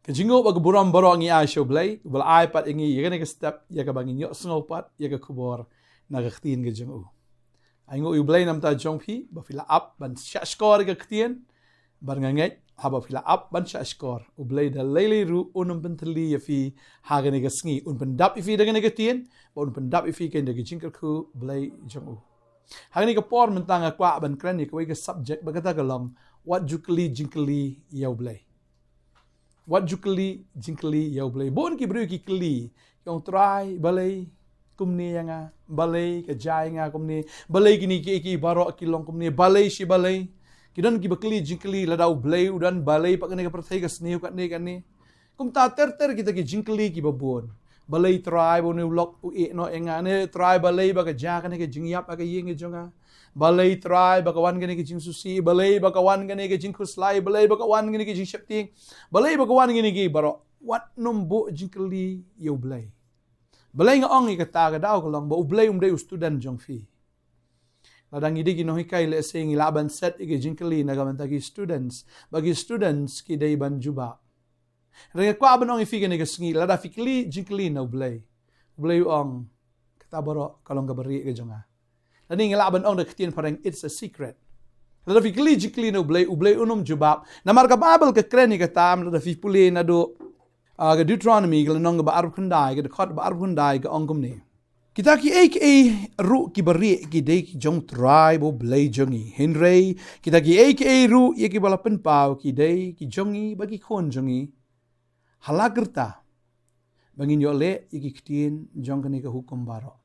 Kajingo bag buram borong i show blay, bal iPad ingi yagane step yaga bangin yo snowpat yaga khubor nagaktin ga jingo. Aingo u blay nam ta jongpi ba fila up ban sha score ga ktien bar ngangai haba fila up ban sha score u blay da lele ru unum bentali yafi hagane ga sngi un pendap ifi daga ne ktien ba un pendap ifi ken daga jinkar khu blay jingo. Hagane ga por mentanga kwa ban kran ni ko ga subject ba kata ga long what jukli jinkli yaw blay. What jukli jinkli yaw blay bon ki bru ki kli yong try balay kumni nga balay ka jay nga kumni balay kini ki baro kilong kumni balay si balay kidan ki bakli jinkli ladaw blay udan balay pag ne ka prathai ka sniu kat ne kum ta ter kita ki jinkli ki babon balay try bon ulok u e no nga ne try balay ba ka ja ka ne ka jingyap ka yeng jonga balay try bakawan gani ke jing susi balay bakawan gani ke jing kuslai balay bakawan gani ke jing shapting balay bakawan gani ke baro wat numbo jingkli yo blay balay nga ong ikata ga daw kolong ba ublay umday student jong fi ladang idi gi no hikai le sing laban set ige jingkli nagamanta gi students bagi students ki day ban juba renga kwa banong ifi gani ke sngi lada fikli jingkli no blay ong kata baro kalong ga bari ga jonga Laning laban ong nakitien parang it's a secret. Lada fi kli no blay ublay unum jubab. Na marka Bible ka kreni ka tam lada fi puli na do ga Deuteronomy ga nong ba arab kundai ga khot ba arab kundai ga ongum ni. Kita ki ru ki bari ki de ki jong tribe o blay jongi. Henry kita ki ru ye ki balapen pau ki de ki jongi bagi khon jongi. Halagerta. Bangin yo le ye ki kitien jong kani ka hukum baro.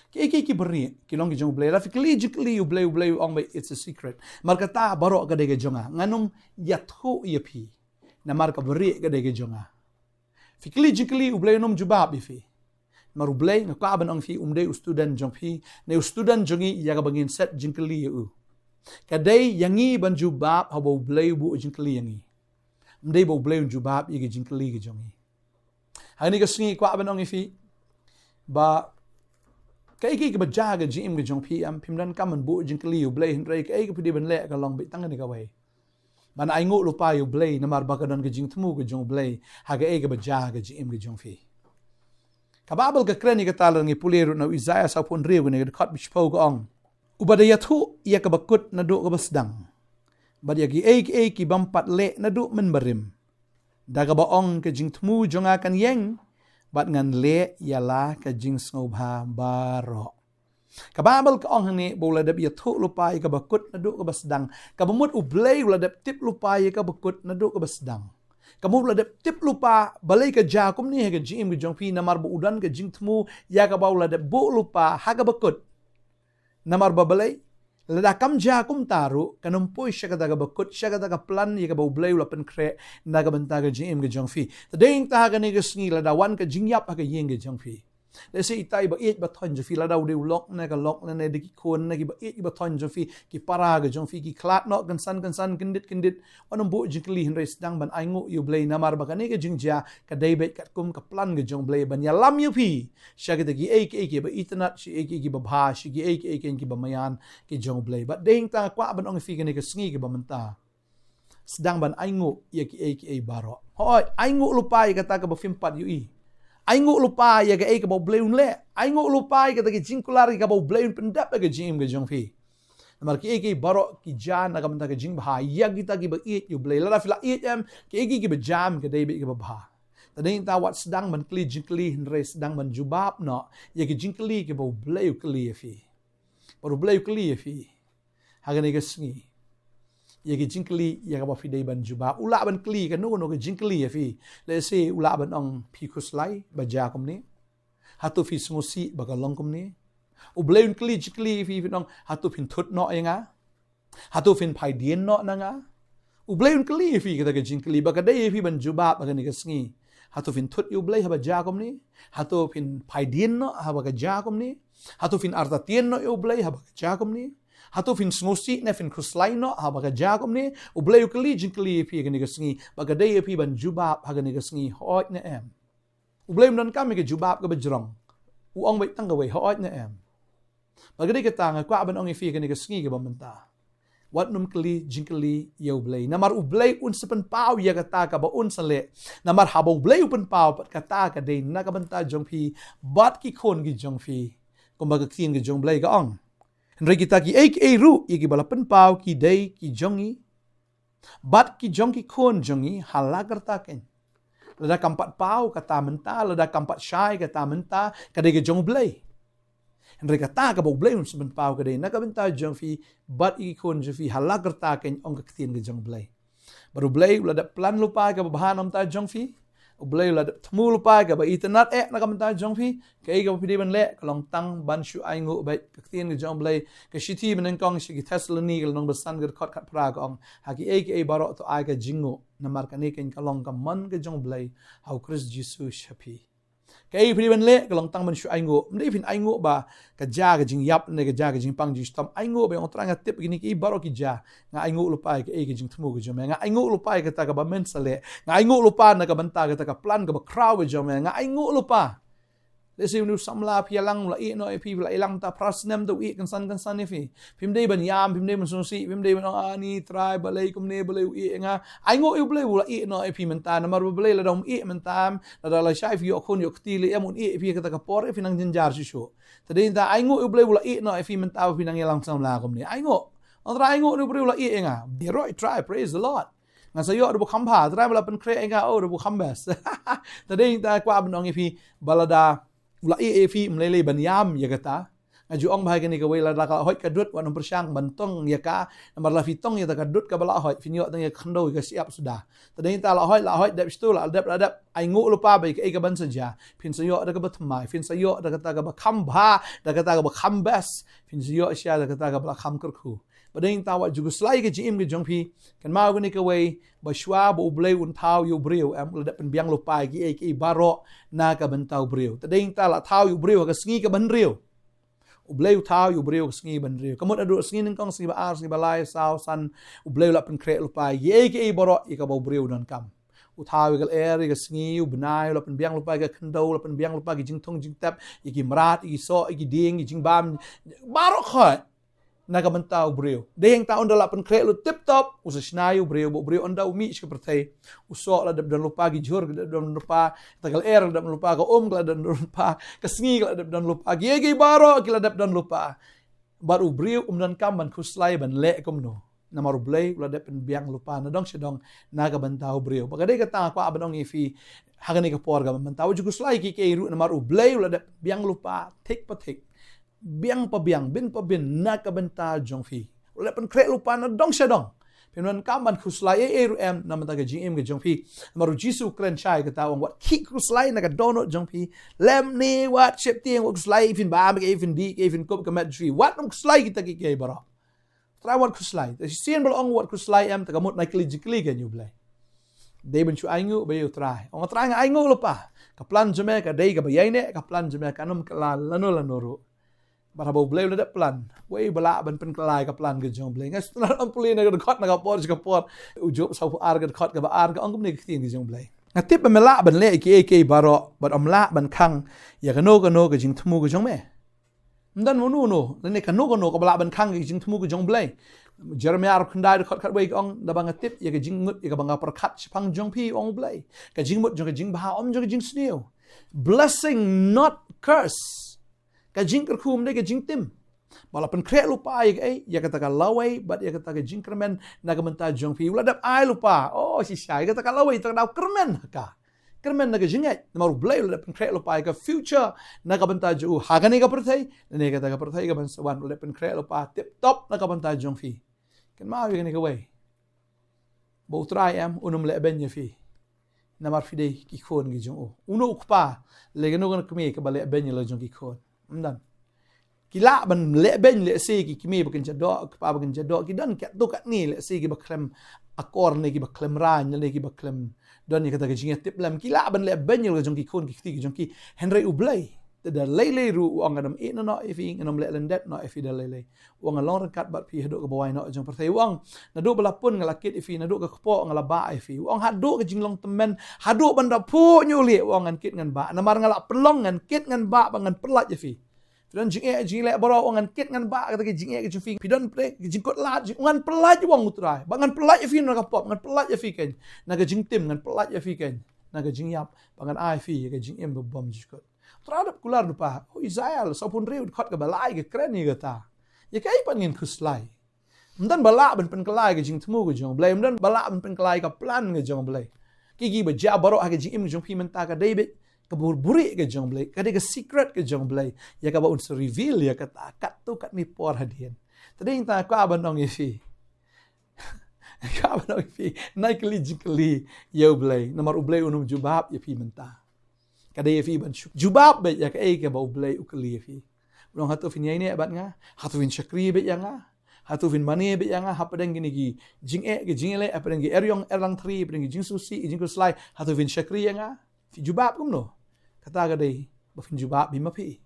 Ki beri ki long ki jong blay la fikli jikli u blay ong bay it's a secret marka ta baro ka de jonga nganum yathu yapi na marka beri ka de jonga fikli jikli u blay num jubab ifi maru blay na ka ban ong fi umde student jong fi ne student jongi ya ka bangin set jikli u kadai yangi ban jubab habo blay bu jikli yangi umde bo blay jubab yi jikli ki jongi hani ka singi ka ban ong ifi ba Kay ka bajaga jim ga jong PM pimdan kaman bu jingkli u blay hindray kay ka pidi ban le ka long bitang ni kaway man ay ngu lupa yu blay na marba ka don ga jing tmu ga jong blay haga ay ka bajaga jim ga jong fi kababal ka kreni ka talang ni puliru na Isaiah sa pun rieh ni ga khat bishpo ga ong ubada yathu ya ka bakut na do ka basdang bad ya ki bampat le na do men barim daga ba ong ka jing tmu jonga kan yeng bat ngan le yala ka jing snobha baro kababal ka ong ni bola dab ya thu lupai ka bakut na do ka basdang kabamut ublay wala dab tip lupai ka bakut na do ka basdang kamu wala dab tip lupa balay ka jakum ni ka jim ka jongpi namar bu udan ka jing tmu ya ka bawla dab bu lupa ha ka bakut namar balay lada kam jakum taru kanumpoy siya ka daga bakut siya ka daga plan ya ka bawblay wala penkre naga banta ka jim ka jongfi tadeng ta ka ni ka sngi lada wan ka jingyap ka yeng ka jongfi let's say itay ba it ba ton jongfi lada u de lok na ka lok na ne de ki kon na ki ba it ba ton jongfi ki para ka jongfi ki klat no gansan kindit anum bu jingkli hinre sedang ban aingu yu blay namar ba ka ni ka jingja ka daybet kat kum ka plan ka jong blay ban ya lam yu pi siya ka dagi ki ba itanat si ki ba bha si ki ki ba mayan ki jong blay but ding ta kwa ban ong fi ka ni ka sngi ki ba menta sedang ban aingu ya ki baro hoy aingu lupai kata ka ba fimpat yu i aingu lupai ya ka ba blay un le aingu lupai kata ki jingkular ka ba blay un pendap ka jim ka jong fi namar ki baro ki jan na ka menta ka jing bha ya kita ki ba it yu blay la fila it em ki ba jam ka dai ki ba bha tading ta wat sedang ban kli jingkli hinre sedang ban jubab no ya ki jingkli ki ba blay kli fi baru blay kli fi hagane ka sngi ya ki jingkli ya ka ba fi dai ban jubab ula ban kli ka no ka jingkli fi let's say ula ban ong pikus lai ba ja kum ni hatu fi smusi ba ka long kum ni u blay kli jingkli fi nong hatu fin thut no nga hatu fin phai dien no na nga u blay kli fi ka jingkli ba ka dai fi ban jubab ba ka ni ka sngi hatu fin thut yu blay ha ba ja kum ni hatu fin phai dien no ha ba ka ja kum ni hatu fin arta tien no yu blay ha ba ka ja kum ni hatu fin smusi ne fin kruslai no ha ba ka ja kum ni u blay kli jingkli fi ka ni ka sngi ba ka dai fi ban jubab ha ka ni ka sngi hot na em u blay dan kam ka jubab ka ba jrong u ong bai tang ka wei hot na em ba ka dai ka tang kwa ban ong fi ka ni ka sngi ka ba menta wat num kli jingkli yau blay namar ublay un sepen pau ya kata ka ba un sale namar habo blay upen pau pat kata ka de na ka banta jong phi bat ki khon gi jong phi komba ka khin gi jong blay ka ong Henry kita ki ek e ru iki bala pen pau ki dei ki jongi bat ki jong ki khon jongi halagar ta ken lada kampat pau kata menta lada kampat syai kata menta kadai ke jong blay Henry kata ka bau blay un sepen pau kadai na ka benta jong phi bat iki khon jong phi halagar ta ken ong ka khin ke jong blay baru blay lada plan lupa ka bahan om ta jong phi Ublay la tmu lupa ka ba internet na ka menta jong phi kai ka pidi ban le kalong tang ban shu ai ngu baktien ke jong blay ka shiti ban kong shi ki Thessaloni ka nong basan ka khot khat pra ka ong ha ki ai baro to ai ka jingo na mar ka ne ken kalong ka man ka jong blay how Christ Jesus shapi kai pidi ban le kalong tang ban shu ai ngu mdei fin ai ngu ba ka ja ka jing yap ne ka ja ka jing pang ji stam ai ngu ba ong trang tip gini ki baro ki ja nga ai ngu lupa ka ai ka jing tmu ka jong nga ai ngu lupa ka ta ka ba men sale nga ai ngu lupa na ka banta ka ta ka plan ka ba crowd ka jong nga ai ngu lupa Lesi unu samla pialang la no epi la ilang ta prasnem do kan san ifi pimdei ban yam pimdei ban susi pimdei ban ani try balai kumne balai nga ai ngo u balai la no epi menta na mar balai la dom mentam la la shai fi yo khon yo ktili emun epi ka ta ka por epi nang jinjar shu tadin ta ai ngo u balai la no epi menta fi nang ilang samla kumne ai ngo ontra ai ngo u balai la nga de roi try praise the lord nga sa yo do khamba try bala pen kre nga o do khambas tadin ta kwa ban epi balada Ula fi mlele ban yam ya kata ngaju ong bahai kani ka wela la ka hoi ka dut wan persyang bantong ya ka namar la fitong ya ka dut ka bala hoi finyo tang ya khando ka siap sudah tadin ta la hoi dep stu la dep ai ngu lupa bai ka ban saja fin sayo da ka batmai fin sayo da kata ka ba khamba da kata ka ba khambas fin sayo sya da kata ka ba kham kurku bading tawa juguslai ke jim ke jongpi kan mau ni ka wei ba shwa bo blei un tau yu breu am la pen biang lo pai ki baro na ka ban tau breu tading ta la tau yu breu ka sngi ka ban riu u blei tau yu breu ka sngi ban riu kamot adu sngi ning kong sngi ba ar sngi ba lai sao san u blei la pen kre lo pai ki baro i ka bo breu nan kam u tau gal er ka sngi u banai la pen biang lo pai ka khndo la pen biang lo pai ki jing thong jing tap ki mrat ki so ki ding ki jing bam baro khoi naga mentau breu deheng ta onda la pen kre lu tip top usa snayu breu bo breu onda umi ke pertai usok la dan lupa gi jur dan lupa tagal er dan lupa ka gla dan lupa ka sngi gla dan lupa gi baro gla dan lupa baru breu dan kam ban kuslai ban le komno namaru blei la pen biang lupa na dong sedong naga mentau breu bagade ka ta kwa abang ifi hagani ka porga mentau ju kuslai ki ke ru namaru blei la biang lupa tik patik biang pa biang bin pa bin na ka benta jong fi le pen kre lupa na dong sedong penwan kaman khuslai em na mata ga gm ga jong fi maru jisu kren chai ka tawang wat ki khuslai na ka donut jong fi lem ni wat chep tieng wat khuslai fin ba ga fin di fin kop ka mat fi wat khuslai kita ki ke bara tra wat khuslai ta sien bal ong wat khuslai em ta ka mot na kli ga new blai de ben chu aingu be yo try ong try nga aingu lupa ka plan jeme ka dei ka bayai ne ka plan jeme ka nom ka lano ru Barabo blay udah plan, wei balak ban pen kelai ka plan ke jong blay. Ngas na ampuli na dekat na kapor ujuk sau ar ke dekat ke ba ar ke ong ni ke ke jong blay. Ngatip ban melak ban le ke baro ban omlak ban kang ya kano ke jing temu ke jong me. Ndan monu no, ne kano ke balak ban kang ke jing temu ke jong blay. Jeremiah ar khandai dekat kat wei ke ong da bang ngatip ya ke jing mut ya ke bang perkat sipang jong pi ong blay. Ke jing mut jong ke jing ba om jong ke jing snew. Blessing not curse. Ka jing kerkum de ka jing tim walaupun kre lupa ya kata ka lawai but ya kata ka jing kermen na ka menta jong fi uladap ai lupa oh si sai kata ka lawai ta dau kermen na ka jingai na maru blai uladap kre lupa ka future na ka menta ju ha ka ni ka perthai ne kata ka perthai ka ban sawan uladap kre lupa tip top na ka menta jong fi kan ma ya ni ka wei bo try am unum le ben ya fi na mar fi de ki khon gi jong uno ukpa le ga no ka kme ka bale ben ya lo jong ki khon dan kila ban le ben le si ki kimi bakin jadok pa bakin jadok ki dan kat tu kat ni le si ki baklem akor ni ki baklem ran le ki baklem dan ni kata ki jinga tip lam kila ban le ben le jong ki khon ki jong ki henry ublay da lele ru wang adam e no ifi ngam le lendet no ifi da lele wang long kat bat pi hadok ka bawai no jong pertai wang na do balapun ngalakit ifi na do ka kpo ngalaba ifi wang hadok ka jinglong temen hadok ban da pu nyu le wang ngan kit ngan ba na mar ngalak pelong ngan kit ngan ba bangan pelat ifi Pidan jing le boro ngan kit ngan ba kata ke jing ke jufing pidan pre jingkot lat ngan pelat wang utrai bangan pelat ya fi na kapop ngan pelat ya fi ken na ke jing tim ngan pelat ya fi ken na ke jing yap bangan ai fi ke jing em bom jikot terhadap kular lupa Israel saupun riu khot ke balai ke keren ni kata ya kai pan ngin kuslai mdan balak ben kelai ke jing temu ke jong blai mdan balak ben kelai ke plan ke jong blai kiki ba ja baro ha ke jing em jong pi menta ka David ke buri ke jong blai kade ke secret ke jong blai ya ka ba uns reveal ya kata kat tu kat ni por hadian tadi ta ka ba nong ifi ka ba nong ifi nai kli ya blai namar blai unum jubab ya pi menta kade ya fi ban jubab be ya ka e ke ba blai ukli fi long hatu fin ini abat nga hatu fin shakri be ya nga hatu fin mani be yang ha padang gini gi jing ke jing le padang gi eryong erlang tri padang gi jing susi jing kuslai hatu fin shakri yang fi jubab kum no kata Kadei ba fin jubab bi mapi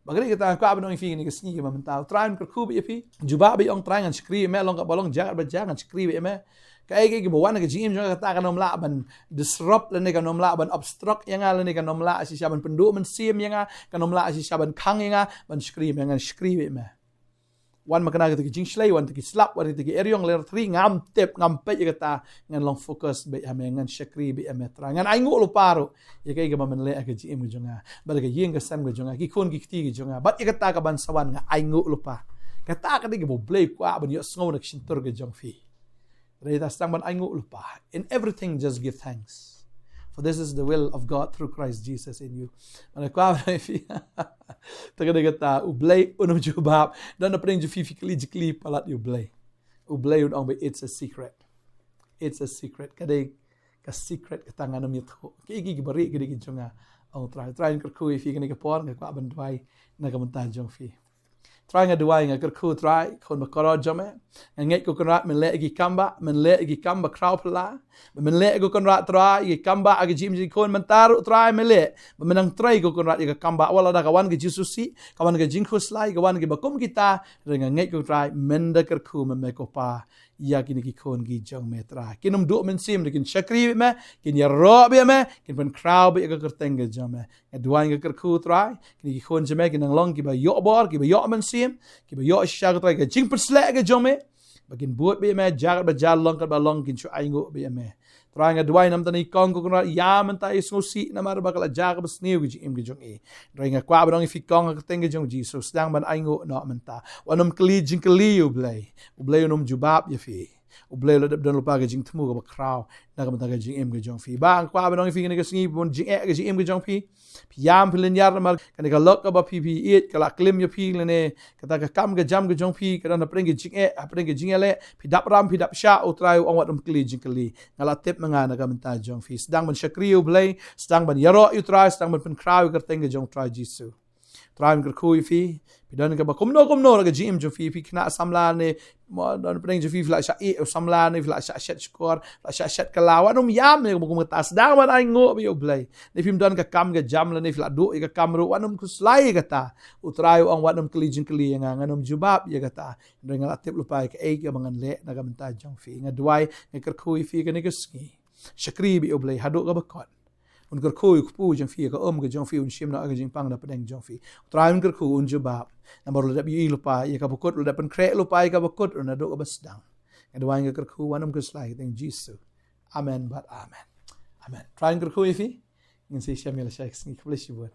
bagari kata ka abang fi ni ke sni ke mentau train ke khu bi fi jubab bi ong train shakri me long ka balong jangan ba jangan shakri be me ka ke bawan ke jing jong kata kanom la ban disrupt le ne kanom la ban obstruct yang le ne kanom la si saban pendu men sim yang kanom la si saban khang yang ban shakri me ngan shakri be me wan makana ke jing shlai wan ke slap wan ke eryong ler 3 ngam tep ngam pe kata ngan long fokus be ame ngan shakri be ame tra ngan ai ngu lo paro ye ke ga men le ke jim jonga ba ke yeng ke sam ke jonga ki kon ki ti ke jonga ba ye kata ka ban sawan nga ai ngu lo pa kata ka de ke bo blay kwa ban yo sngo nak shintur ke jong fi re ta stang ban ai ngu lo pa in everything just give thanks for this is the will of God through Christ Jesus in you. Mana kwa fi tagada kata ublay unum jubab dan apa yang ju physically palat ublay unong be it's a secret kadai ka secret ka tangan nam yitho ki bari ki ki jonga au try kerku fi ni ka por ka ban dwai na ka menta jong fi try nga dwai nga kerku try kon ba koro jome ngai ko konrat men le gi kamba kraw pala men le ko konrat try gi kamba agi jim kon mentaru try mele menang try ko konrat gi kamba wala da kawan gi jisusi kawan gi jingkhus lai kawan gi bakum kita renga ngai ko try menda kerku me ko pa ya kini ki kon gi jong metra kinum du men sim de kin shakri me kin ya ro be me kin pen kraw be ka kerteng ge jome dwai nga kerku try kini ki kon jeme kin long ki ba yo bor ki ba yo men sim ki ba yo shag try ge jing persle ge jome bakin buat be me jagat ba jalong ka ba long kin chu aingo be me try nga dwai nam tani kong ko konra ya men ta is ngosi na mar ba kala jagat ba sneu ge im ge jong e try nga kwa ba dong fi kong ka teng ge jong ji so stang ban aingo no men ta wanum kli jing kli ublay unum jubab ya fi ublay lo dan lupa ge jing temu ga kraw na ga mata ge jing em ge jong fi bang kwa ba dong fi ge sngi bon jing e ge jing em ge jong fi yam pilen yar mal kan ga lok ba pi 8 kala klim yo fi lene kata ga kam ge jam ge jong fi ka na preng ge jing e preng ge jing ele pi dap ram pi dap sha o trai ong wat kli jing kli ngala tep nga na ga mata jong fi sedang ban shakri ublay sedang ban yaro yu trai sedang ban pen kraw ge teng ge jong trai jisu trai ge khu fi pidan ka ba kumno ga jim jo fi kna samla ne dan preng jo fi fla sha e samla ne fla sha shat skor fla sha shat kalawa num yam ne ko tas dang ban ai ngo bi oblay ne fim dan ka kam ga jam la ne fla do ka kam ro wanum kuslai kata utrai ang wanum klijin kli nga nganum jubab ya kata dengan atip lupa ka e ka bangan le na ga menta jong fi nga duai ne ker khu fi ka ne ka ski shakri bi oblay hado ga bakon un ker khu ku jong fi ka ga jong fi un shim na ga jing pang na pedeng jong fi utrai un ker khu un jubab na baru ledap yi lupa ya ka bukut ledap pen krek lupa ya ka bukut na do ka basdang kadwa nga kerku wanum kuslai teng jisu amen but amen try kerku ifi ngin si shamil shakes ni bless you